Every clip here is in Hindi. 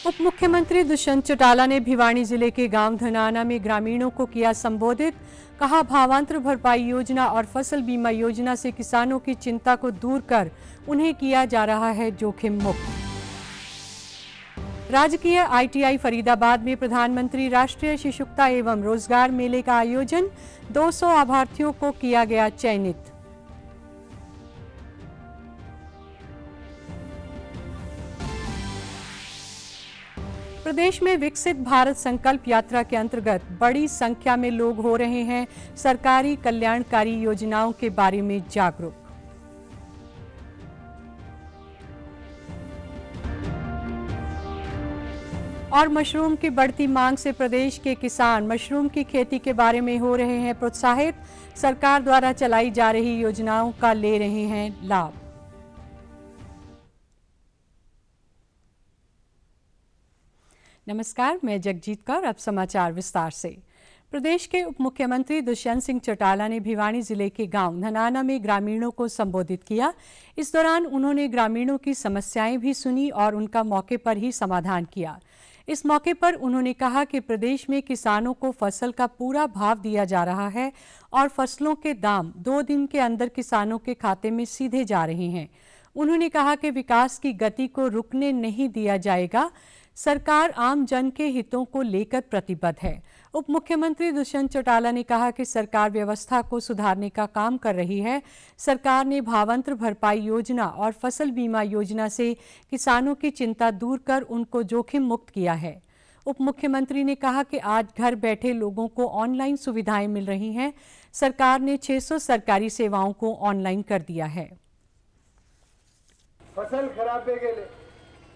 उप मुख्यमंत्री दुष्यंत चौटाला ने भिवानी जिले के गांव धनाना में ग्रामीणों को किया संबोधित। कहा, भावांतर भरपाई योजना और फसल बीमा योजना से किसानों की चिंता को दूर कर उन्हें किया जा रहा है जोखिम मुक्त। राजकीय आईटीआई फरीदाबाद में प्रधानमंत्री राष्ट्रीय शिशुकता एवं रोजगार मेले का आयोजन। 200 आभार्थियों को किया गया चयनित। प्रदेश में विकसित भारत संकल्प यात्रा के अंतर्गत बड़ी संख्या में लोग हो रहे हैं सरकारी कल्याणकारी योजनाओं के बारे में जागरूक। और मशरूम की बढ़ती मांग से प्रदेश के किसान मशरूम की खेती के बारे में हो रहे हैं प्रोत्साहित। सरकार द्वारा चलाई जा रही योजनाओं का ले रहे हैं लाभ। नमस्कार, मैं जगजीत कौर। अब समाचार विस्तार से। प्रदेश के उप मुख्यमंत्री दुष्यंत सिंह चौटाला ने भिवानी जिले के गांव धनाना में ग्रामीणों को संबोधित किया। इस दौरान उन्होंने ग्रामीणों की समस्याएं भी सुनी और उनका मौके पर ही समाधान किया। इस मौके पर उन्होंने कहा कि प्रदेश में किसानों को फसल का पूरा भाव दिया जा रहा है और फसलों के दाम 2 दिन के अंदर किसानों के खाते में सीधे जा रहे हैं। उन्होंने कहा कि विकास की गति को रुकने नहीं दिया जाएगा। सरकार आम जन के हितों को लेकर प्रतिबद्ध है। उप मुख्यमंत्री दुष्यंत चौटाला ने कहा कि सरकार व्यवस्था को सुधारने का काम कर रही है। सरकार ने भावांतर भरपाई योजना और फसल बीमा योजना से किसानों की चिंता दूर कर उनको जोखिम मुक्त किया है। उप मुख्यमंत्री ने कहा कि आज घर बैठे लोगों को ऑनलाइन सुविधाएं मिल रही हैं। सरकार ने 600 सरकारी सेवाओं को ऑनलाइन कर दिया है। फसल खराब के लिए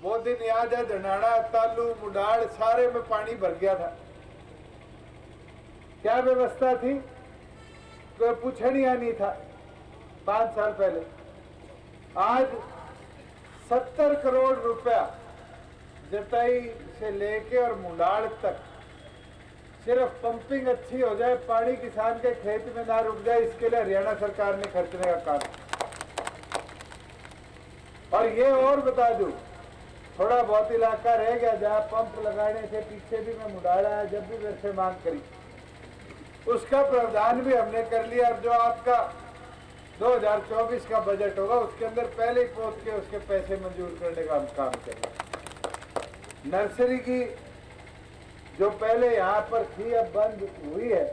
वो दिन याद है, धनाड़ा, तालू, मुडाड़ सारे में पानी भर गया था। क्या व्यवस्था थी, कोई पूछनिया नहीं था 5 साल पहले। आज 70 करोड़ रुपया जटाई से लेके और मुडाड़ तक सिर्फ पंपिंग अच्छी हो जाए, पानी किसान के खेत में ना रुक जाए, इसके लिए हरियाणा सरकार ने खर्चने का काम। और ये और बता दूं, थोड़ा बहुत इलाका रह गया जहां पंप लगाने से पीछे भी मैं मुडाड़ा है, जब भी मेरे से मांग करी उसका प्रावधान भी हमने कर लिया। और जो आपका 2024 का बजट होगा उसके अंदर पहले ही पहुंच के उसके पैसे मंजूर करने का हम काम करेंगे। नर्सरी की जो पहले यहाँ पर थी अब बंद हुई है।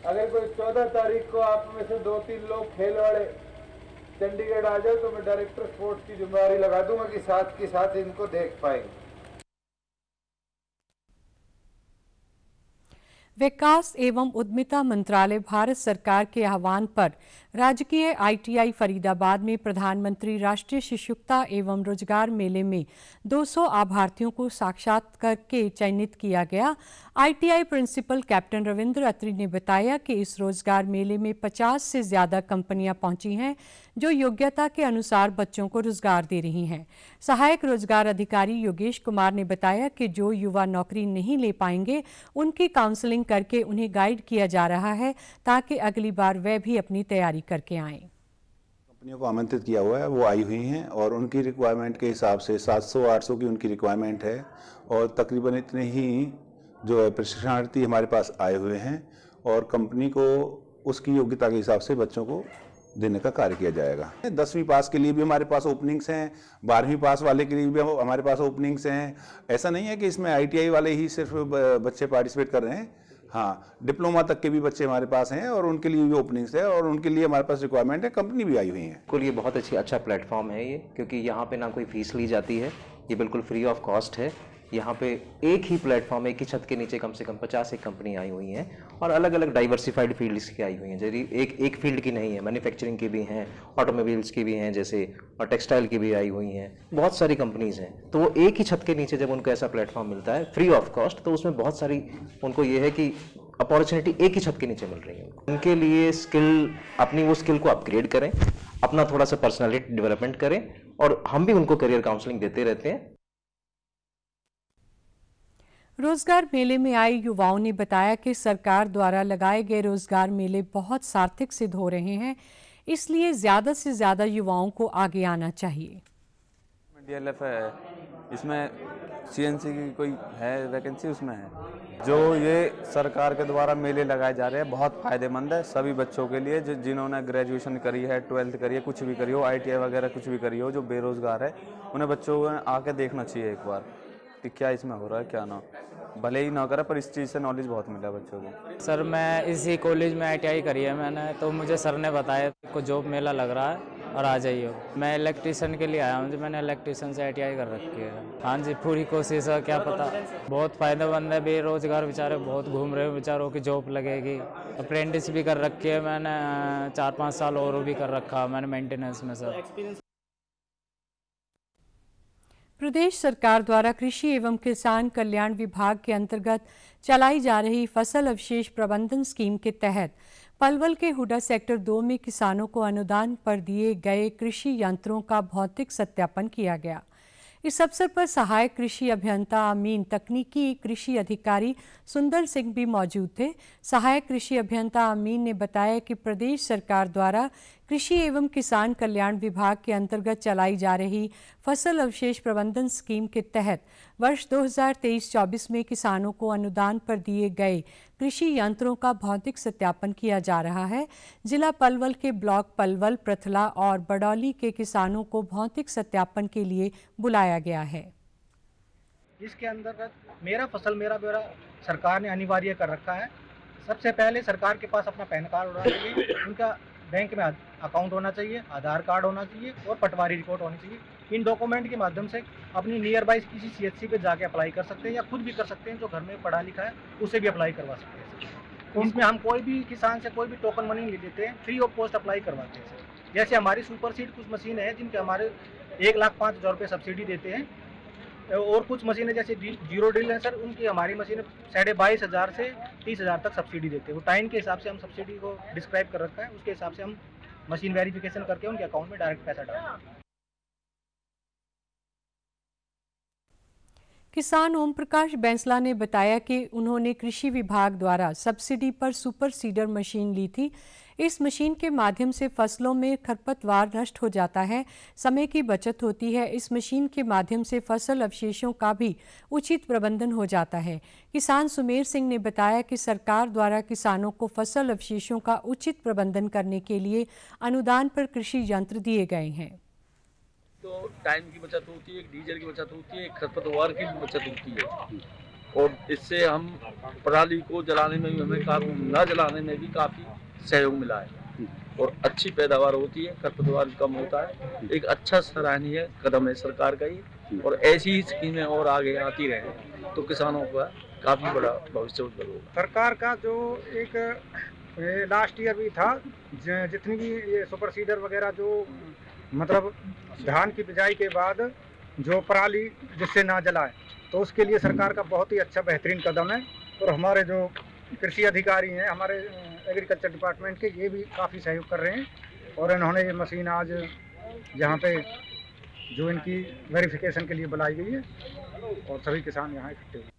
अगर कोई 14 तारीख को आप में से 2-3 लोग खेल वाले चंडीगढ़ आ जाए तो मैं डायरेक्टर स्पोर्ट्स की जिम्मेदारी लगा दूंगा कि साथ के साथ इनको देख पाएंगे। विकास एवं उद्यमिता मंत्रालय भारत सरकार के आह्वान पर राजकीय आईटीआई फरीदाबाद में प्रधानमंत्री राष्ट्रीय शिशुकता एवं रोजगार मेले में 200 आभार्थियों को साक्षात्कार करके चयनित किया गया। आईटीआई प्रिंसिपल कैप्टन रविंद्र अत्री ने बताया कि इस रोजगार मेले में 50 से ज्यादा कंपनियां पहुंची हैं जो योग्यता के अनुसार बच्चों को रोजगार दे रही हैं। सहायक रोजगार अधिकारी योगेश कुमार ने बताया कि जो युवा नौकरी नहीं ले पाएंगे उनकी काउंसलिंग करके उन्हें गाइड किया जा रहा है ताकि अगली बार वे भी अपनी तैयारी करके आएं। कंपनियों को आमंत्रित किया हुआ है, वो आई हुई हैं और उनकी रिक्वायरमेंट के हिसाब से 700-800 की उनकी रिक्वायरमेंट है और तकरीबन इतने ही जो है प्रशिक्षणार्थी हमारे पास आए हुए हैं और कंपनी को उसकी योग्यता के हिसाब से बच्चों को देने का कार्य किया जाएगा। 10वीं पास के लिए भी हमारे पास ओपनिंग्स हैं, 12वीं पास वाले के लिए भी हमारे पास ओपनिंग्स हैं। ऐसा नहीं है कि इसमें आईटीआई वाले ही सिर्फ बच्चे पार्टिसिपेट कर रहे हैं। हाँ, डिप्लोमा तक के भी बच्चे हमारे पास हैं और उनके लिए भी ओपनिंग्स है और उनके लिए हमारे पास रिक्वायरमेंट है। कंपनी भी आई हुई है। बिल्कुल, ये बहुत अच्छा प्लेटफॉर्म है ये, क्योंकि यहाँ पे ना कोई फीस ली जाती है, ये बिल्कुल फ्री ऑफ कॉस्ट है। यहाँ पे एक ही प्लेटफॉर्म, एक ही छत के नीचे कम से कम 50 एक कंपनी आई हुई हैं और अलग अलग डाइवर्सिफाइड फील्ड्स की आई हुई हैं। जैसे एक फील्ड की नहीं है, मैन्युफैक्चरिंग की भी हैं, ऑटोमोबाइल्स की भी हैं जैसे, और टेक्सटाइल की भी आई हुई हैं, बहुत सारी कंपनीज हैं। तो वो एक ही छत के नीचे जब उनको ऐसा प्लेटफॉर्म मिलता है फ्री ऑफ कॉस्ट, तो उसमें बहुत सारी उनको ये है कि अपॉर्चुनिटी एक ही छत के नीचे मिल रही है। उनके लिए स्किल, अपनी वो स्किल को अपग्रेड करें, अपना थोड़ा सा पर्सनालिटी डेवलपमेंट करें और हम भी उनको करियर काउंसलिंग देते रहते हैं। रोजगार मेले में आए युवाओं ने बताया कि सरकार द्वारा लगाए गए रोजगार मेले बहुत सार्थक सिद्ध हो रहे हैं, इसलिए ज्यादा से ज्यादा युवाओं को आगे आना चाहिए। DLF है, इसमें CNC की कोई है वैकेंसी, उसमें है। जो ये सरकार के द्वारा मेले लगाए जा रहे हैं बहुत फ़ायदेमंद है सभी बच्चों के लिए, जो जिन्होंने ग्रेजुएशन करी है, 12th करी है, कुछ भी करी हो, ITI वगैरह कुछ भी करी हो, जो बेरोज़गार है उन्हें बच्चों को आके देखना चाहिए एक बार कि क्या इसमें हो रहा है क्या ना, भले ही ना करे पर इस चीज़ से नॉलेज बहुत मिला बच्चों को। सर मैं इसी कॉलेज में ITI करी है मैंने, तो मुझे सर ने बताया को जॉब मेला लग रहा है और आ जाइए। मैं इलेक्ट्रीशियन के लिए आया हूँ, जो मैंने इलेक्ट्रीशियन से ITI कर रखी है। हाँ जी, पूरी कोशिश है, क्या पता। बहुत फ़ायदेमंद है, बेरोजगार बेचारे बहुत घूम रहे हैं, बेचारों की जॉब लगेगी। अप्रेंटिस भी कर रखी है मैंने, 4-5 साल और भी कर रखा मैंने मेंटेनेंस में सर। प्रदेश सरकार द्वारा कृषि एवं किसान कल्याण विभाग के अंतर्गत चलाई जा रही फसल अवशेष प्रबंधन स्कीम के तहत पलवल के हुडा सेक्टर 2 में किसानों को अनुदान पर दिए गए कृषि यंत्रों का भौतिक सत्यापन किया गया। इस अवसर पर सहायक कृषि अभियंता अमीन, तकनीकी कृषि अधिकारी सुंदर सिंह भी मौजूद थे। सहायक कृषि अभियंता अमीन ने बताया कि प्रदेश सरकार द्वारा कृषि एवं किसान कल्याण विभाग के अंतर्गत चलाई जा रही फसल अवशेष प्रबंधन स्कीम के तहत वर्ष 2023-24 में किसानों को अनुदान पर दिए गए कृषि यंत्रों का भौतिक सत्यापन किया जा रहा है। जिला पलवल के ब्लॉक पलवल, प्रथला और बडौली के किसानों को भौतिक सत्यापन के लिए बुलाया गया है। इसके अंतर्गत मेरा फसल मेरा ब्यौरा सरकार ने अनिवार्य कर रखा है। सबसे पहले सरकार के पास अपना पैन कार्ड होना चाहिए, उनका बैंक में अकाउंट होना चाहिए, आधार कार्ड होना चाहिए और पटवारी रिकॉर्ड होनी चाहिए। इन डॉक्यूमेंट के माध्यम से अपनी नियर बाई किसी CHC पे जाके अप्लाई कर सकते हैं या खुद भी कर सकते हैं, जो घर में पढ़ा लिखा है उसे भी अप्लाई करवा सकते हैं। इसमें हम कोई भी किसान से कोई भी टोकन मनी नहीं लेते हैं, फ्री ऑफ कॉस्ट अप्लाई करवाते हैं। जैसे हमारी सुपर सीड कुछ मशीन है जिनके हमारे 1,05,000 रुपये सब्सिडी देते हैं, और कुछ मशीनें जैसे जीरो ड्रिल है सर, उनकी हमारी मशीनें 22,500 से 30,000 तक सब्सिडी देते हैं। वो टाइम के हिसाब से हम सब्सिडी को डिस्क्राइब कर रखा है, उसके हिसाब से हम मशीन वेरिफिकेशन करके उनके अकाउंट में डायरेक्ट पैसा डालते हैं। किसान ओम प्रकाश बैंसला ने बताया कि उन्होंने कृषि विभाग द्वारा सब्सिडी पर सुपर सीडर मशीन ली थी। इस मशीन के माध्यम से फसलों में खरपतवार नष्ट हो जाता है, समय की बचत होती है। इस मशीन के माध्यम से फसल अवशेषों का भी उचित प्रबंधन हो जाता है। किसान सुमेर सिंह ने बताया कि सरकार द्वारा किसानों को फसल अवशेषों का उचित प्रबंधन करने के लिए अनुदान पर कृषि यंत्र दिए गए हैं। तो टाइम की बचत होती है, डीजल की बचत होती है, खरपतवार की भी बचत होती है, और इससे हम पराली को जलाने में भी हमें काफी, न जलाने में भी काफ़ी सहयोग मिला है और अच्छी पैदावार होती है, खरपतवार कम होता है। एक अच्छा सराहनीय कदम है सरकार का ये, और ऐसी ही स्कीमें और आगे आती रहे तो किसानों का काफ़ी बड़ा भविष्य उज्जवल होगा। सरकार का जो एक लास्ट ईयर भी था, जितनी भी ये सुपर सीडर वगैरह जो मतलब धान की बिजाई के बाद जो पराली जिससे ना जलाए, तो उसके लिए सरकार का बहुत ही अच्छा बेहतरीन कदम है। और हमारे जो कृषि अधिकारी हैं हमारे एग्रीकल्चर डिपार्टमेंट के, ये भी काफ़ी सहयोग कर रहे हैं, और इन्होंने ये मशीन आज यहाँ पे जो इनकी वेरिफिकेशन के लिए बुलाई गई है और सभी किसान यहाँ इकट्ठे हुए।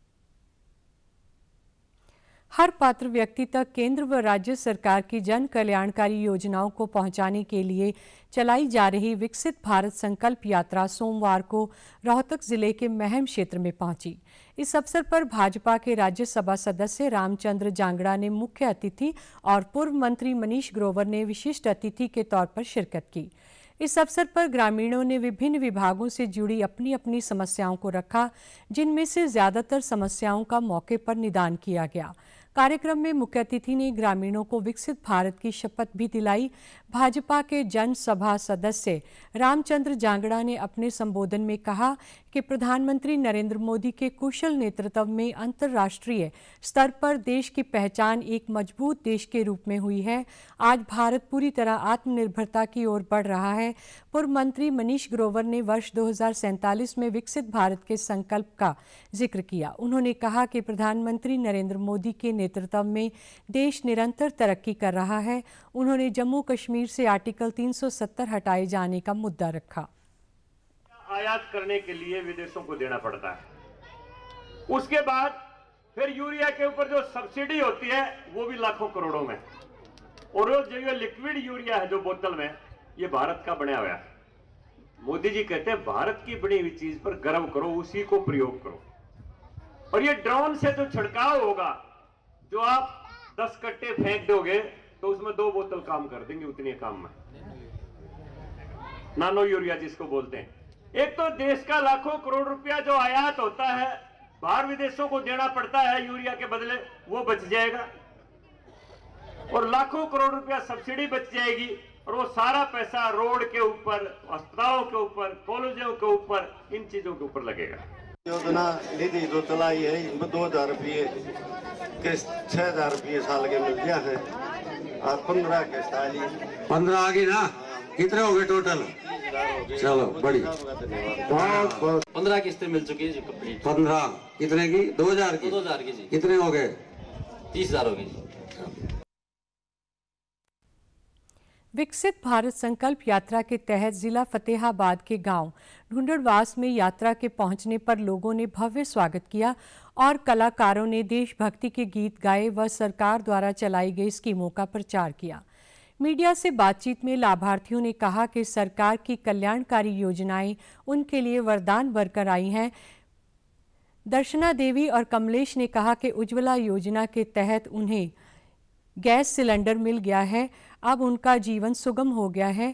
हर पात्र व्यक्ति तक केंद्र व राज्य सरकार की जन कल्याणकारी योजनाओं को पहुंचाने के लिए चलाई जा रही विकसित भारत संकल्प यात्रा सोमवार को रोहतक जिले के महम क्षेत्र में पहुंची। इस अवसर पर भाजपा के राज्यसभा सदस्य रामचंद्र जांगड़ा ने मुख्य अतिथि और पूर्व मंत्री मनीष ग्रोवर ने विशिष्ट अतिथि के तौर पर शिरकत की। इस अवसर पर ग्रामीणों ने विभिन्न विभागों से जुड़ी अपनी अपनी समस्याओं को रखा, जिनमें से ज्यादातर समस्याओं का मौके पर निदान किया गया। कार्यक्रम में मुख्य अतिथि ने ग्रामीणों को विकसित भारत की शपथ भी दिलाई। भाजपा के जनसभा सदस्य रामचंद्र जांगड़ा ने अपने संबोधन में कहा कि प्रधानमंत्री नरेंद्र मोदी के कुशल नेतृत्व में अंतर्राष्ट्रीय स्तर पर देश की पहचान एक मजबूत देश के रूप में हुई है। आज भारत पूरी तरह आत्मनिर्भरता की ओर बढ़ रहा है। पूर्व मंत्री मनीष ग्रोवर ने वर्ष 2047 में विकसित भारत के संकल्प का जिक्र किया। उन्होंने कहा कि प्रधानमंत्री नरेंद्र मोदी के नेतृत्व में देश निरंतर तरक्की कर रहा है। उन्होंने जम्मू कश्मीर से आर्टिकल 370 हटाए जाने का मुद्दा रखा। आयात करने के लिए विदेशों को देना पड़ता है। उसके बाद फिर यूरिया के ऊपर जो सब्सिडी होती है वो भी लाखों करोड़ों में, और जो ये लिक्विड यूरिया है जो बोतल में, ये भारत का बना हुआ है। मोदी जी कहते हैं भारत की बनी हुई चीज पर गर्व करो, उसी को प्रयोग करो। और ये ड्रोन से जो छिड़काव होगा, जो आप 10 कट्टे फेंक दोगे तो उसमें 2 बोतल काम कर देंगे, उतने काम में। नानो यूरिया जिसको बोलते हैं। एक तो देश का लाखों करोड़ रुपया जो आयात होता है, बाहर विदेशों को देना पड़ता है यूरिया के बदले, वो बच जाएगा, और लाखों करोड़ रुपया सब्सिडी बच जाएगी, और वो सारा पैसा रोड के ऊपर, अस्पतालों के ऊपर, कॉलेजों के ऊपर, इन चीजों के ऊपर लगेगा। योजना निधि जो चलाई है इसमें 2000 रुपये के 6000 रुपये साल के मिल गया है, और 15 के साल 15 आ गई ना, कितने हो गए टोटल? चलो बड़ी, बहुत बहुत 15 किस्तें मिल चुकी है जी कंप्लीट। 15 कितने की? 2000 की। 2000 की जी। कितने हो गए? 30,000 हो गई जी। विकसित भारत संकल्प यात्रा के तहत जिला फतेहाबाद के गांव ढूंढरवास में यात्रा के पहुंचने पर लोगों ने भव्य स्वागत किया और कलाकारों ने देशभक्ति के गीत गाए व सरकार द्वारा चलाई गई स्कीमों का प्रचार किया। मीडिया से बातचीत में लाभार्थियों ने कहा कि सरकार की कल्याणकारी योजनाएं उनके लिए वरदान बनकर आई हैं। दर्शना देवी और कमलेश ने कहा कि उज्ज्वला योजना के तहत उन्हें गैस सिलेंडर मिल गया है, अब उनका जीवन सुगम हो गया है।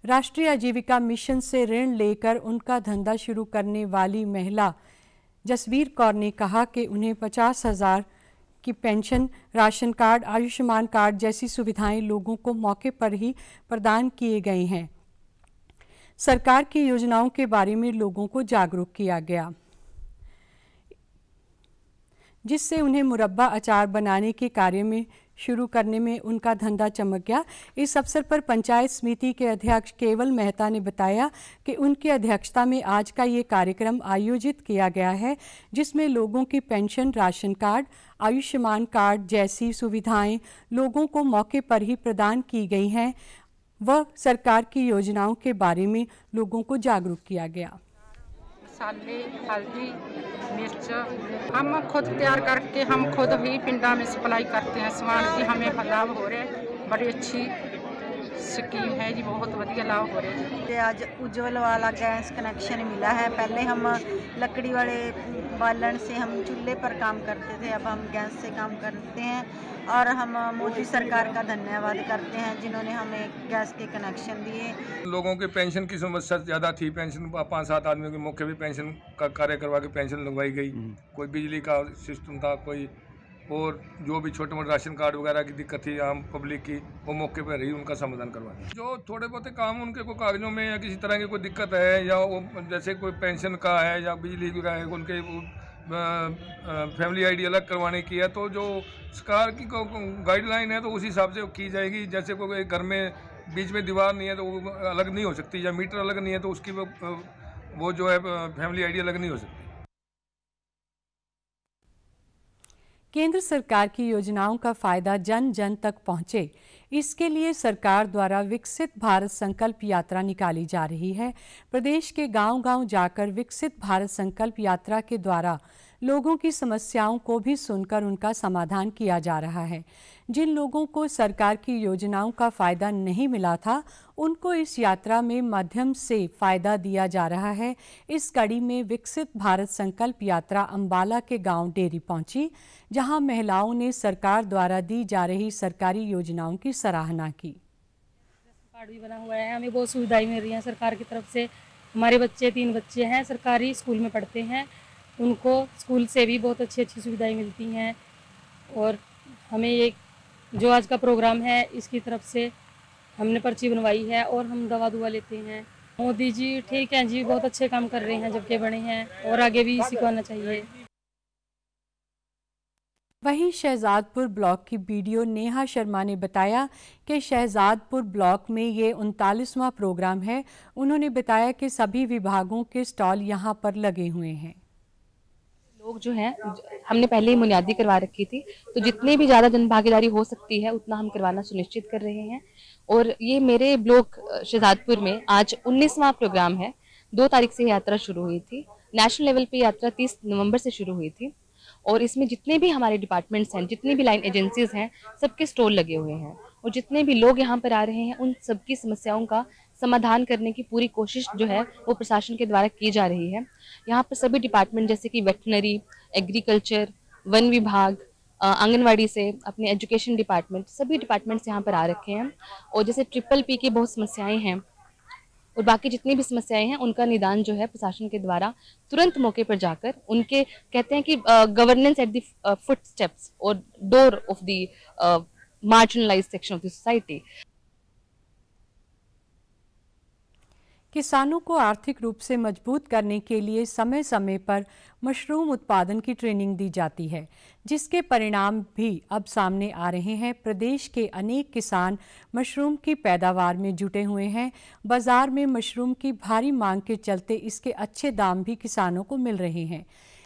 राष्ट्रीय आजीविका मिशन से ऋण लेकर उनका धंधा शुरू करने वाली महिला जसवीर कौर ने कहा कि उन्हें 50,000 की pension, ration card, Ayushman card जैसी सुविधाएं लोगों को मौके पर ही प्रदान किए गए हैं। सरकार की योजनाओं के बारे में लोगों को जागरूक किया गया, जिससे उन्हें मुरब्बा अचार बनाने के कार्य में शुरू करने में उनका धंधा चमक गया। इस अवसर पर पंचायत समिति के अध्यक्ष केवल मेहता ने बताया कि उनकी अध्यक्षता में आज का ये कार्यक्रम आयोजित किया गया है, जिसमें लोगों की pension, ration card, Ayushman card जैसी सुविधाएं लोगों को मौके पर ही प्रदान की गई हैं व सरकार की योजनाओं के बारे में लोगों को जागरूक किया गया। मसाले, हल्दी, मिर्च हम खुद तैयार करके हम खुद ही पिंडा में सप्लाई करते हैं सामान की, हमें लाभ हो रहे हैं। बड़ी अच्छी स्कीम है जी, बहुत बढ़िया लाभ हो रहे हैं जी। आज उज्ज्वल वाला गैस कनेक्शन मिला है। पहले हम लकड़ी वाले बालन से हम चूल्हे पर काम करते थे, अब हम गैस से काम करते हैं और हम मोदी सरकार का धन्यवाद करते हैं जिन्होंने हमें गैस के कनेक्शन दिए। लोगों के पेंशन की समस्या ज़्यादा थी, पेंशन 5-7 आदमियों की मुख्य भी पेंशन का कार्य करवा के पेंशन लगवाई गई। कोई बिजली का सिस्टम था, कोई और जो भी छोटे मोटे राशन कार्ड वगैरह की दिक्कत थी आम पब्लिक की, वो मौके पर ही उनका समाधान करवा दिया। जो थोड़े बहुत काम उनके कोई कागजों में या किसी तरह की कोई दिक्कत है, या वो जैसे कोई पेंशन का है या बिजली का है, उनके फैमिली आईडी अलग करवाने की है, तो जो सरकार की गाइडलाइन है तो उस हिसाब से की जाएगी। जैसे कोई घर में बीच में दीवार नहीं है तो वो अलग नहीं हो सकती, या मीटर अलग नहीं है तो उसकी वो जो है फैमिली आईडी अलग नहीं हो सकती। केंद्र सरकार की योजनाओं का फायदा जन जन तक पहुंचे, इसके लिए सरकार द्वारा विकसित भारत संकल्प यात्रा निकाली जा रही है। प्रदेश के गांव-गांव जाकर विकसित भारत संकल्प यात्रा के द्वारा लोगों की समस्याओं को भी सुनकर उनका समाधान किया जा रहा है। जिन लोगों को सरकार की योजनाओं का फायदा नहीं मिला था, उनको इस यात्रा में माध्यम से फायदा दिया जा रहा है। इस कड़ी में विकसित भारत संकल्प यात्रा अंबाला के गांव डेरी पहुंची, जहां महिलाओं ने सरकार द्वारा दी जा रही सरकारी योजनाओं की सराहना की। कार्ड भी बना हुआ है, हमें बहुत सुविधाएं मिल रही हैं सरकार की तरफ से। हमारे बच्चे 3 बच्चे हैं, सरकारी स्कूल में पढ़ते हैं, उनको स्कूल से भी बहुत अच्छी अच्छी सुविधाएं मिलती हैं। और हमें ये जो आज का प्रोग्राम है, इसकी तरफ से हमने पर्ची बनवाई है और हम दवा दुआ लेते हैं। मोदी जी ठीक हैं जी, बहुत अच्छे काम कर रहे हैं जबकि बड़े हैं, और आगे भी इसी को आना चाहिए। वहीं शहजादपुर ब्लॉक की बीडीओ नेहा शर्मा ने बताया कि शहजादपुर ब्लॉक में ये 39वां प्रोग्राम है। उन्होंने बताया कि सभी विभागों के स्टॉल यहां पर लगे हुए हैं। लोग जो हैं, हमने पहले ही बुनियादी करवा रखी थी, तो जितनी भी ज़्यादा जन भागीदारी हो सकती है उतना हम करवाना सुनिश्चित कर रहे हैं। और ये मेरे ब्लॉक शहजादपुर में आज 19वां प्रोग्राम है, 2 तारीख से यात्रा शुरू हुई थी। नेशनल लेवल पे यात्रा 30 नवंबर से शुरू हुई थी और इसमें जितने भी हमारे डिपार्टमेंट्स हैं, जितनी भी लाइन एजेंसीज हैं, सबके स्टॉल लगे हुए हैं और जितने भी लोग यहाँ पर आ रहे हैं उन सबकी समस्याओं का समाधान करने की पूरी कोशिश जो है वो प्रशासन के द्वारा की जा रही है। यहाँ पर सभी डिपार्टमेंट जैसे कि वेटनरी, एग्रीकल्चर, वन विभाग, आंगनवाड़ी से अपने एजुकेशन डिपार्टमेंट, सभी डिपार्टमेंट्स यहाँ पर आ रखे हैं और जैसे PPP की बहुत समस्याएं हैं और बाकी जितनी भी समस्याएं हैं उनका निदान जो है प्रशासन के द्वारा तुरंत मौके पर जाकर उनके कहते हैं कि governance at the footsteps और door of the marginalised section of the society. किसानों को आर्थिक रूप से मजबूत करने के लिए समय समय पर मशरूम उत्पादन की ट्रेनिंग दी जाती है, जिसके परिणाम भी अब सामने आ रहे हैं। प्रदेश के अनेक किसान मशरूम की पैदावार में जुटे हुए हैं। बाजार में मशरूम की भारी मांग के चलते इसके अच्छे दाम भी किसानों को मिल रहे हैं।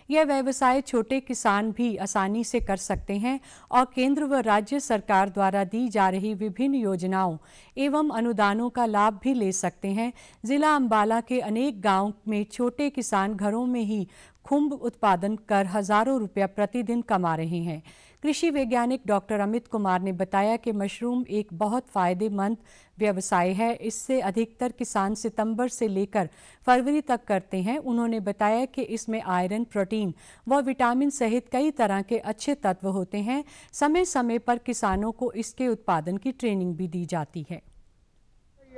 यह व्यवसाय छोटे किसान भी आसानी से कर सकते हैं और केंद्र व राज्य सरकार द्वारा दी जा रही विभिन्न योजनाओं एवं अनुदानों का लाभ भी ले सकते हैं। जिला अंबाला के अनेक गांव में छोटे किसान घरों में ही खुम्ब उत्पादन कर हजारों रुपया प्रतिदिन कमा रहे हैं। कृषि वैज्ञानिक डॉक्टर अमित कुमार ने बताया कि मशरूम एक बहुत फायदेमंद व्यवसाय है। इससे अधिकतर किसान सितंबर से लेकर फरवरी तक करते हैं। उन्होंने बताया कि इसमें आयरन, प्रोटीन व विटामिन सहित कई तरह के अच्छे तत्व होते हैं। समय समय पर किसानों को इसके उत्पादन की ट्रेनिंग भी दी जाती है।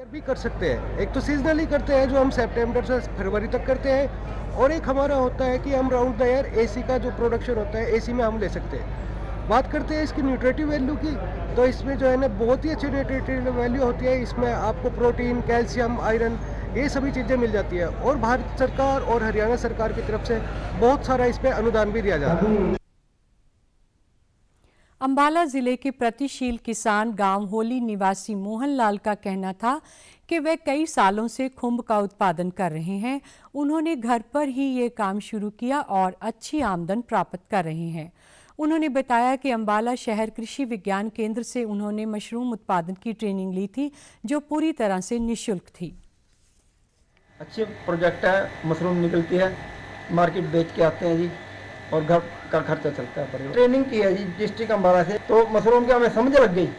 भी कर सकते हैं, एक तो सीजनली करते हैं जो हम सितंबर से फरवरी तक करते हैं और एक हमारा होता है कि हम राउंड द ईयर एसी का जो प्रोडक्शन होता है एसी में हम ले सकते हैं। बात करते हैं इसकी न्यूट्रिटिव वैल्यू की, तो इसमें जो है ना बहुत ही अच्छी न्यूट्रिटिव वैल्यू होती है। इसमें आपको प्रोटीन, कैल्शियम, आयरन ये सभी चीज़ें मिल जाती है और भारत सरकार और हरियाणा सरकार की तरफ से बहुत सारा इस पर अनुदान भी दिया जाता है। अंबाला जिले के प्रतिशील किसान गांव होली निवासी मोहनलाल का कहना था कि वे कई सालों से खुम्ब का उत्पादन कर रहे हैं। उन्होंने घर पर ही ये काम शुरू किया और अच्छी आमदन प्राप्त कर रहे हैं। उन्होंने बताया कि अंबाला शहर कृषि विज्ञान केंद्र से उन्होंने मशरूम उत्पादन की ट्रेनिंग ली थी, जो पूरी तरह से निःशुल्क थी। अच्छे प्रोजेक्ट है, मशरूम निकलती है, मार्केट बेच के आते हैं जी और घर का खर्चा चलता है। ट्रेनिंग की है जी डिस्ट्रिक्ट अंबाला से, तो मशरूम की हमें समझ लग गई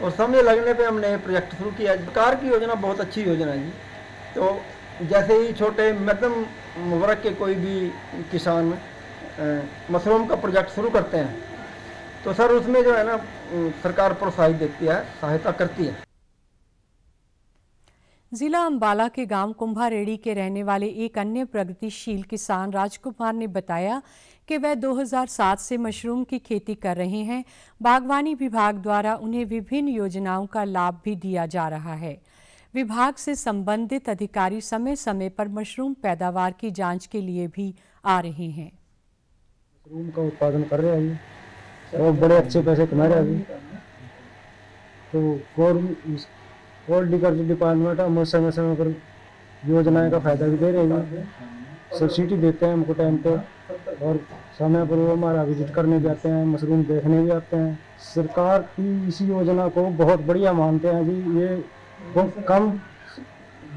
और समझ लगने पे हमने प्रोजेक्ट शुरू किया। सरकार की योजना बहुत अच्छी योजना है जी। तो जैसे ही छोटे मध्यम वर्ग के कोई भी किसान मशरूम का प्रोजेक्ट शुरू करते हैं तो सर उसमें जो है ना सरकार प्रोत्साहित देती है, सहायता करती है। जिला अंबाला के गांव कुंभारेड़ी के रहने वाले एक अन्य प्रगतिशील किसान राजकुमार ने बताया कि वह 2007 से मशरूम की खेती कर रहे हैं। बागवानी विभाग द्वारा उन्हें विभिन्न योजनाओं का लाभ भी दिया जा रहा है। विभाग से संबंधित अधिकारी समय समय पर मशरूम पैदावार की जांच के लिए भी आ रहे हैं। मशरूम का उत्पादन कर रहे हैं और बड़े अच्छे पैसे कमा रहे हैं अभी। तो हॉर्टिकल्चर डिपार्टमेंट हम समय समय पर योजनाएं का फायदा भी दे रहे हैं, सब्सिडी देते हैं हमको टाइम पे और समय पर वो हमारा विजिट करने भी आते हैं, मशरूम देखने भी आते हैं। सरकार की इस योजना को बहुत बढ़िया मानते हैं। अभी ये बहुत कम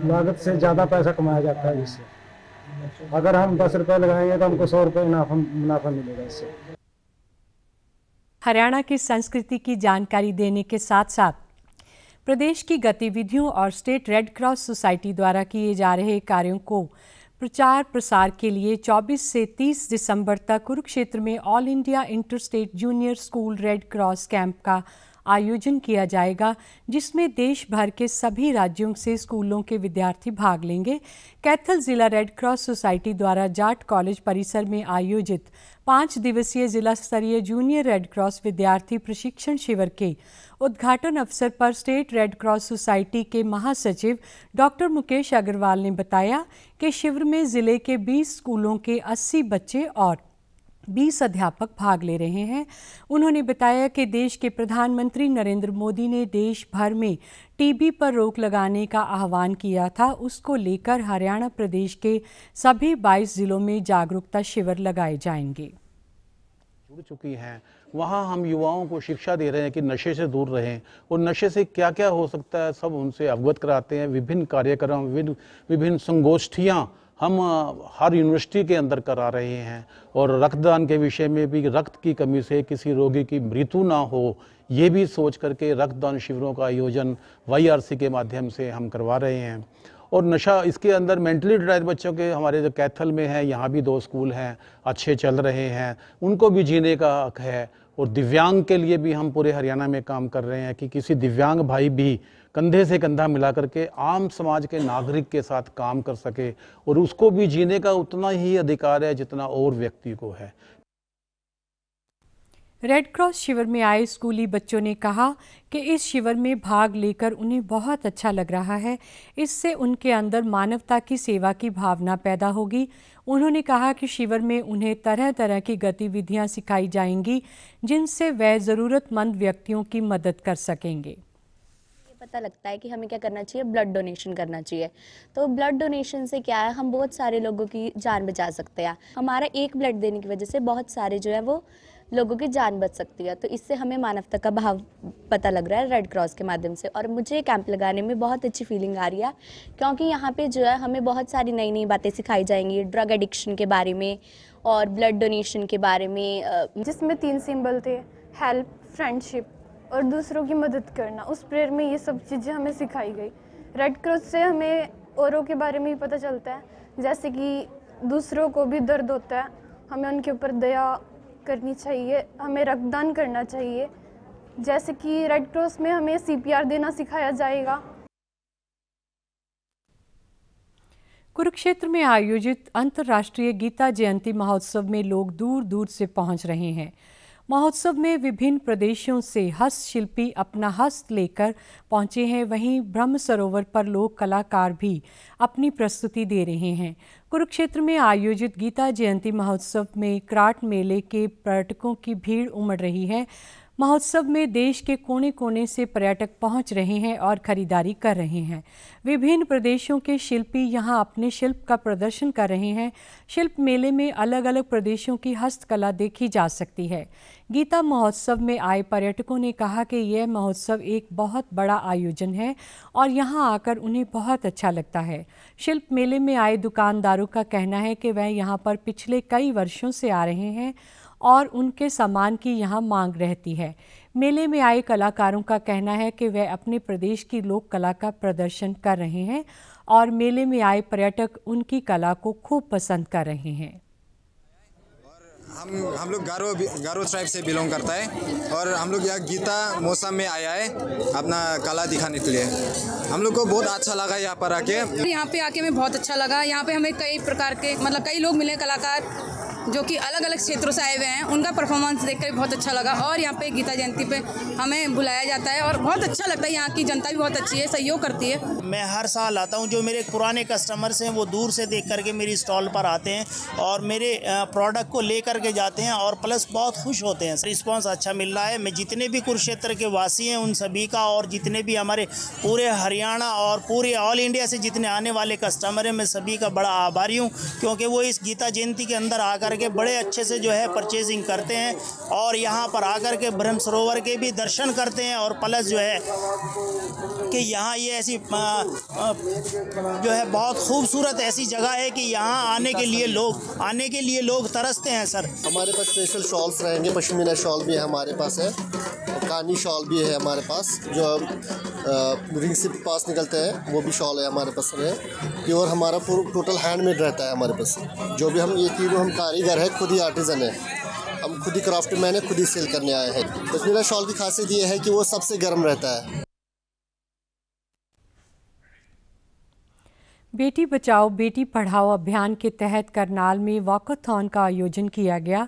लागत से ज़्यादा पैसा कमाया जाता है इससे। अगर हम 10 रुपये लगाएंगे तो हमको 100 रुपये मुनाफा मिलेगा इससे। हरियाणा की संस्कृति की जानकारी देने के साथ साथ प्रदेश की गतिविधियों और स्टेट रेड क्रॉस सोसाइटी द्वारा किए जा रहे कार्यों को प्रचार प्रसार के लिए 24 से 30 दिसंबर तक कुरुक्षेत्र में all India inter state junior school red cross camp का आयोजन किया जाएगा, जिसमें देश भर के सभी राज्यों से स्कूलों के विद्यार्थी भाग लेंगे। कैथल जिला रेड क्रॉस सोसाइटी द्वारा जाट कॉलेज परिसर में आयोजित 5 दिवसीय जिला स्तरीय जूनियर रेड क्रॉस विद्यार्थी प्रशिक्षण शिविर के उद्घाटन अवसर पर स्टेट रेड क्रॉस सोसाइटी के महासचिव डॉक्टर मुकेश अग्रवाल ने बताया कि शिविर में जिले के 20 स्कूलों के 80 बच्चे और 20 अध्यापक भाग ले रहे हैं। उन्होंने बताया कि देश के प्रधानमंत्री नरेंद्र मोदी ने देश भर में टीबी पर रोक लगाने का आह्वान किया था। उसको लेकर हरियाणा प्रदेश के सभी 22 जिलों में जागरूकता शिविर लगाए जाएंगे। जुड़ चुकी हैं, वहाँ हम युवाओं को शिक्षा दे रहे हैं कि नशे से दूर रहें और नशे से क्या क्या हो सकता है सब उनसे अवगत कराते हैं। विभिन्न कार्यक्रम, विभिन्न संगोष्ठियाँ हम हर यूनिवर्सिटी के अंदर करा रहे हैं और रक्तदान के विषय में भी रक्त की कमी से किसी रोगी की मृत्यु ना हो, ये भी सोच करके रक्तदान शिविरों का आयोजन YRC के माध्यम से हम करवा रहे हैं। और नशा इसके अंदर मेंटली डिटायर्ड बच्चों के हमारे जो कैथल में है, यहाँ भी 2 स्कूल हैं, अच्छे चल रहे हैं, उनको भी जीने का हक है। और दिव्यांग के लिए भी हम पूरे हरियाणा में काम कर रहे हैं कि किसी दिव्यांग भाई भी कंधे से कंधा मिला करके आम समाज के नागरिक के साथ काम कर सके और उसको भी जीने का उतना ही अधिकार है जितना और व्यक्ति को है। रेड क्रॉस शिविर में आए स्कूली बच्चों ने कहा कि इस शिविर में भाग लेकर उन्हें बहुत अच्छा लग रहा है। इससे उनके अंदर मानवता की सेवा की भावना पैदा होगी। उन्होंने कहा कि शिविर में उन्हें तरह तरह की गतिविधियां सिखाई जाएंगी जिनसे वे ज़रूरतमंद व्यक्तियों की मदद कर सकेंगे। पता लगता है कि हमें क्या करना चाहिए, ब्लड डोनेशन करना चाहिए। तो ब्लड डोनेशन से क्या है, हम बहुत सारे लोगों की जान बचा सकते हैं। हमारा एक ब्लड देने की वजह से बहुत सारे जो है वो लोगों की जान बच सकती है। तो इससे हमें मानवता का भाव पता लग रहा है रेड क्रॉस के माध्यम से। और मुझे कैंप लगाने में बहुत अच्छी फीलिंग आ रही है क्योंकि यहाँ पे जो है हमें बहुत सारी नई नई बातें सिखाई जाएंगी, ड्रग एडिक्शन के बारे में और ब्लड डोनेशन के बारे में, जिसमें 3 सिंबल थे, हेल्प, फ्रेंडशिप और दूसरों की मदद करना। उस प्रेयर में ये सब चीज़ें हमें सिखाई गई। रेड क्रॉस से हमें औरों के बारे में भी पता चलता है, जैसे कि दूसरों को भी दर्द होता है, हमें उनके ऊपर दया करनी चाहिए, हमें रक्तदान करना चाहिए। जैसे कि रेड क्रॉस में हमें CPR देना सिखाया जाएगा। कुरुक्षेत्र में आयोजित अंतर्राष्ट्रीय गीता जयंती महोत्सव में लोग दूर दूर से पहुंच रहे हैं। महोत्सव में विभिन्न प्रदेशों से हस्तशिल्पी अपना हस्त लेकर पहुंचे हैं। वहीं ब्रह्म सरोवर पर लोक कलाकार भी अपनी प्रस्तुति दे रहे हैं। कुरुक्षेत्र में आयोजित गीता जयंती महोत्सव में क्राट मेले के पर्यटकों की भीड़ उमड़ रही है। महोत्सव में देश के कोने कोने से पर्यटक पहुंच रहे हैं और खरीदारी कर रहे हैं। विभिन्न प्रदेशों के शिल्पी यहां अपने शिल्प का प्रदर्शन कर रहे हैं। शिल्प मेले में अलग अलग प्रदेशों की हस्तकला देखी जा सकती है। गीता महोत्सव में आए पर्यटकों ने कहा कि यह महोत्सव एक बहुत बड़ा आयोजन है और यहां आकर उन्हें बहुत अच्छा लगता है। शिल्प मेले में आए दुकानदारों का कहना है कि वह यहां पर पिछले कई वर्षों से आ रहे हैं और उनके सामान की यहाँ मांग रहती है। मेले में आए कलाकारों का कहना है कि वे अपने प्रदेश की लोक कला का प्रदर्शन कर रहे हैं और मेले में आए पर्यटक उनकी कला को खूब पसंद कर रहे हैं। हम लोग गारो ट्राइब से बिलोंग करता है और हम लोग यहाँ गीता मौसम में आया है अपना कला दिखाने के लिए। हम लोग को बहुत अच्छा लगा यहाँ पर आके। यहाँ पे आके हमें बहुत अच्छा लगा। यहाँ पे हमें कई प्रकार के कई लोग मिले कलाकार जो कि अलग अलग क्षेत्रों से आए हुए हैं। उनका परफॉर्मेंस देखकर बहुत अच्छा लगा और यहाँ पे गीता जयंती पे हमें बुलाया जाता है और बहुत अच्छा लगता है। यहाँ की जनता भी बहुत अच्छी है, सहयोग करती है। मैं हर साल आता हूँ। जो मेरे पुराने कस्टमर्स हैं वो दूर से देख करके मेरी स्टॉल पर आते हैं और मेरे प्रोडक्ट को ले करके जाते हैं और प्लस बहुत खुश होते हैं। रिस्पॉन्स अच्छा मिल रहा है। मैं जितने भी कुरुक्षेत्र के वासी हैं उन सभी का और जितने भी हमारे पूरे हरियाणा और पूरे ऑल इंडिया से जितने आने वाले कस्टमर हैं, मैं सभी का बड़ा आभारी हूँ क्योंकि वो इस गीता जयंती के अंदर आकर के बड़े अच्छे से जो है परचेजिंग करते हैं और यहाँ पर आकर के ब्रह्म सरोवर के भी दर्शन करते हैं और प्लस जो है कि यहाँ ये ऐसी जो है बहुत खूबसूरत ऐसी जगह है कि यहाँ आने के लिए लोग तरसते हैं। सर हमारे पास स्पेशल शॉल्स रहेंगे, पश्मीना शॉल भी है हमारे पास है और कानी शॉल भी है हमारे पास, जो रिंग से पास निकलते हैं वो भी शॉल है हमारे पास है। प्योर हमारा टोटल हैंडमेड रहता है हमारे पास। जो भी हम ये तीनों हम कारीगर है, खुद ही आर्टिजन है, हम खुद ही क्राफ्टमैन है, खुद ही सेल करने आए हैं। पश्मीना शॉल की खासियत ये है कि वो सबसे गर्म रहता है। बेटी बचाओ बेटी पढ़ाओ अभियान के तहत करनाल में वॉकाथॉन का आयोजन किया गया।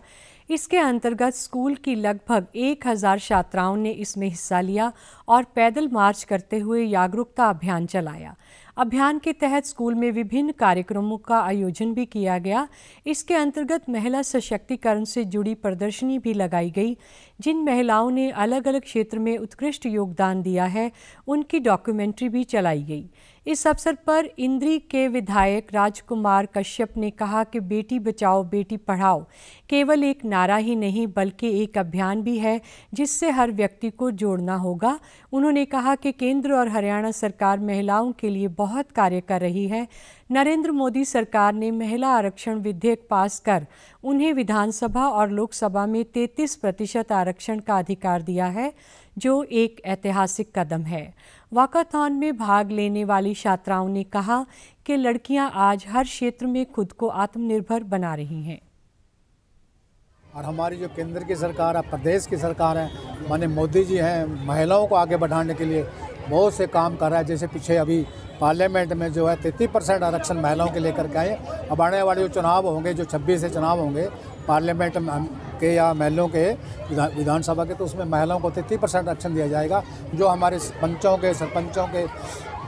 इसके अंतर्गत स्कूल की लगभग 1000 छात्राओं ने इसमें हिस्सा लिया और पैदल मार्च करते हुए जागरूकता अभियान चलाया। अभियान के तहत स्कूल में विभिन्न कार्यक्रमों का आयोजन भी किया गया। इसके अंतर्गत महिला सशक्तिकरण से जुड़ी प्रदर्शनी भी लगाई गई, जिन महिलाओं ने अलग अलग क्षेत्र में उत्कृष्ट योगदान दिया है उनकी डॉक्यूमेंट्री भी चलाई गई। इस अवसर पर इंद्री के विधायक राजकुमार कश्यप ने कहा कि बेटी बचाओ बेटी पढ़ाओ केवल एक नारा ही नहीं बल्कि एक अभियान भी है जिससे हर व्यक्ति को जोड़ना होगा। उन्होंने कहा कि केंद्र और हरियाणा सरकार महिलाओं के लिए बहुत कार्य कर रही है। नरेंद्र मोदी सरकार ने महिला आरक्षण विधेयक पास कर उन्हें विधानसभा और लोकसभा में 33% आरक्षण का अधिकार दिया है, जो एक ऐतिहासिक कदम है। वॉकाथॉन में भाग लेने वाली छात्राओं ने कहा कि लड़कियां आज हर क्षेत्र में खुद को आत्मनिर्भर बना रही हैं। और हमारी जो केंद्र की सरकार है, प्रदेश की सरकार है, माननीय मोदी जी हैं, महिलाओं को आगे बढ़ाने के लिए बहुत से काम कर रहा है। जैसे पीछे अभी पार्लियामेंट में जो है 33% आरक्षण महिलाओं के लेकर के आए। अब आने वाले जो चुनाव होंगे, जो 26 से चुनाव होंगे पार्लियामेंट के या महिलाओं के विधानसभा के, तो उसमें महिलाओं को 33% आरक्षण दिया जाएगा। जो हमारे पंचों के, सरपंचों के,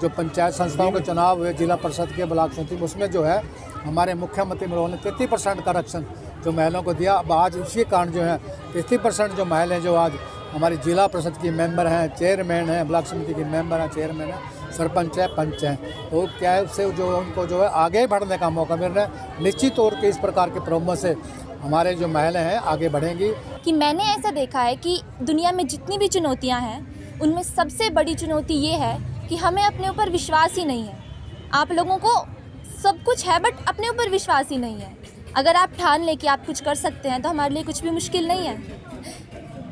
जो पंचायत संस्थाओं के चुनाव हुए, जिला परिषद के, ब्लॉक समिति, उसमें जो है हमारे मुख्यमंत्री मनोहर ने 33% का आरक्षण जो महिलाओं को दिया। अब आज इसी कारण जो है 33% जो महिलाएं जो आज हमारी जिला परिषद की मेंबर हैं, चेयरमैन हैं, ब्लॉक समिति की मेंबर हैं, चेयरमैन हैं, सरपंच है, पंच हैं, तो क्या है उससे जो उनको जो है आगे बढ़ने का मौका मिल रहा है। निश्चित तौर पे इस प्रकार के प्रोग्राम से हमारे जो महिलाएं हैं आगे बढ़ेंगी। कि मैंने ऐसा देखा है कि दुनिया में जितनी भी चुनौतियां हैं उनमें सबसे बड़ी चुनौती ये है कि हमें अपने ऊपर विश्वास ही नहीं है। आप लोगों को सब कुछ है बट अपने ऊपर विश्वास ही नहीं है। अगर आप ठान लें कि आप कुछ कर सकते हैं तो हमारे लिए कुछ भी मुश्किल नहीं है।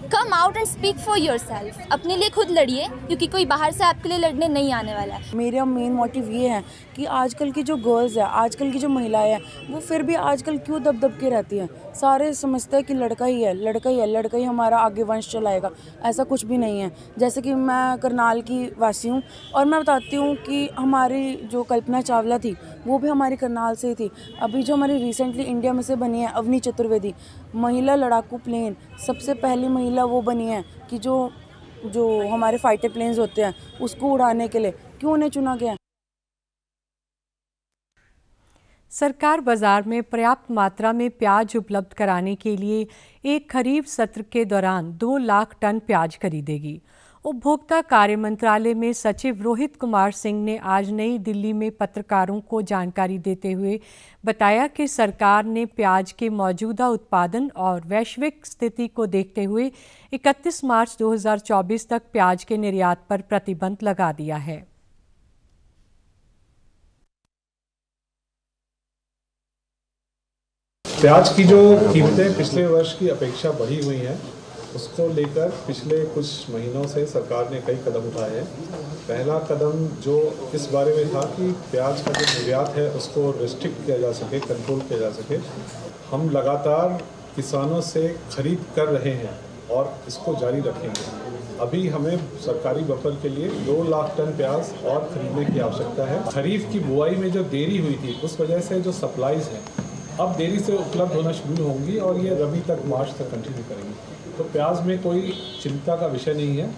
Come out and speak for yourself, अपने लिए खुद लड़िए, क्योंकि कोई बाहर से आपके लिए लड़ने नहीं आने वाला है। मेरा मेन मोटिव ये है कि आजकल की जो गर्ल्स है, आजकल की जो महिलाएं हैं, वो फिर भी आजकल क्यों दब के रहती हैं। सारे समझते हैं कि लड़का ही है, लड़का ही है, लड़का ही हमारा आगे वंश चलाएगा। ऐसा कुछ भी नहीं है। जैसे कि मैं करनाल की वासी हूँ और मैं बताती हूँ कि हमारी जो कल्पना चावला थी वो भी हमारी करनाल से ही थी। अभी जो हमारी रिसेंटली इंडिया में से बनी है अवनी चतुर्वेदी, महिला लड़ाकू प्लेन, सबसे पहली महिला वो बनी है कि जो हमारे फाइटर प्लेन्स होते हैं उसको उड़ाने के लिए क्यों उन्हें चुना गया। सरकार बाजार में पर्याप्त मात्रा में प्याज उपलब्ध कराने के लिए एक खरीफ सत्र के दौरान 2 लाख टन प्याज खरीदेगी। उपभोक्ता कार्य मंत्रालय में सचिव रोहित कुमार सिंह ने आज नई दिल्ली में पत्रकारों को जानकारी देते हुए बताया कि सरकार ने प्याज के मौजूदा उत्पादन और वैश्विक स्थिति को देखते हुए 31 मार्च 2024 तक प्याज के निर्यात पर प्रतिबंध लगा दिया है। प्याज की जो कीमतें पिछले वर्ष की अपेक्षा बढ़ी हुई हैं, उसको लेकर पिछले कुछ महीनों से सरकार ने कई कदम उठाए हैं। पहला कदम जो इस बारे में था कि प्याज का जो निर्यात है उसको रिस्ट्रिक्ट किया जा सके, कंट्रोल किया जा सके। हम लगातार किसानों से खरीद कर रहे हैं और इसको जारी रखेंगे। अभी हमें सरकारी बफर के लिए 2 लाख टन प्याज और खरीदने की आवश्यकता है। खरीफ की बुआई में जो देरी हुई थी उस वजह से जो सप्लाईज हैं अब देरी से उपलब्ध होना शुरू होंगी और ये रबी तक, मार्च तक कंटिन्यू करेंगी। तो प्याज में कोई चिंता का विषय नहीं है।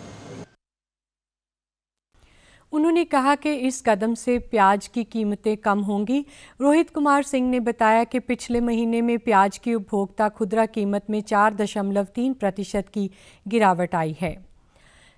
उन्होंने कहा कि इस कदम से प्याज की कीमतें कम होंगी। रोहित कुमार सिंह ने बताया कि पिछले महीने में प्याज की उपभोक्ता खुदरा कीमत में 4.3% की गिरावट आई है।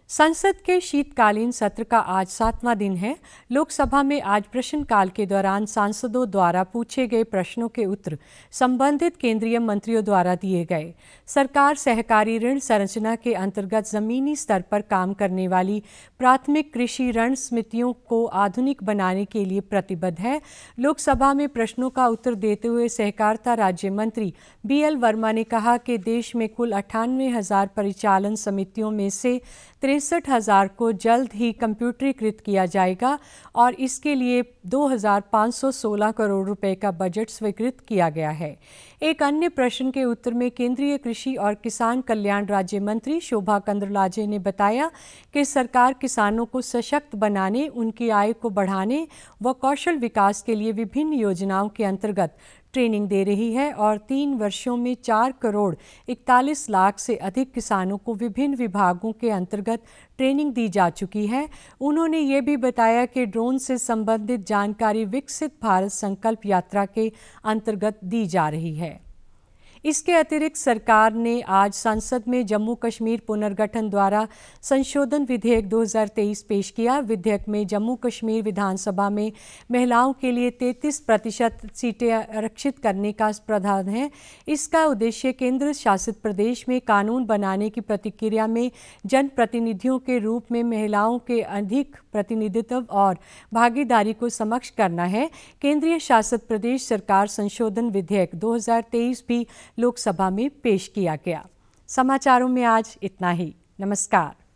संसद के शीतकालीन सत्र का आज 7वां दिन है। लोकसभा में आज प्रश्नकाल के दौरान सांसदों द्वारा पूछे गए प्रश्नों के उत्तर संबंधित केंद्रीय मंत्रियों द्वारा दिए गए। सरकार सहकारी ऋण संरचना के अंतर्गत जमीनी स्तर पर काम करने वाली प्राथमिक कृषि ऋण समितियों को आधुनिक बनाने के लिए प्रतिबद्ध है। लोकसभा में प्रश्नों का उत्तर देते हुए सहकारिता राज्य मंत्री BL वर्मा ने कहा कि देश में कुल 98,000 परिचालन समितियों में से 63,000 को जल्द ही कंप्यूटरीकृत किया जाएगा और इसके लिए 2,516 करोड़ रुपए का बजट स्वीकृत किया गया है। एक अन्य प्रश्न के उत्तर में केंद्रीय कृषि और किसान कल्याण राज्य मंत्री शोभा कंदरलाजे ने बताया कि सरकार किसानों को सशक्त बनाने, उनकी आय को बढ़ाने व कौशल विकास के लिए विभिन्न योजनाओं के अंतर्गत ट्रेनिंग दे रही है और 3 वर्षों में 4 करोड़ 41 लाख से अधिक किसानों को विभिन्न विभागों के अंतर्गत ट्रेनिंग दी जा चुकी है। उन्होंने ये भी बताया कि ड्रोन से संबंधित जानकारी विकसित भारत संकल्प यात्रा के अंतर्गत दी जा रही है। इसके अतिरिक्त सरकार ने आज संसद में जम्मू कश्मीर पुनर्गठन द्वारा संशोधन विधेयक 2023 पेश किया। विधेयक में जम्मू कश्मीर विधानसभा में महिलाओं के लिए 33% सीटें आरक्षित करने का प्रावधान है। इसका उद्देश्य केंद्र शासित प्रदेश में कानून बनाने की प्रक्रिया में जनप्रतिनिधियों के रूप में महिलाओं के अधिक प्रतिनिधित्व और भागीदारी को सक्षम करना है। केंद्रीय शासित प्रदेश सरकार संशोधन विधेयक 2023 भी लोकसभा में पेश किया गया। समाचारों में आज इतना ही। नमस्कार।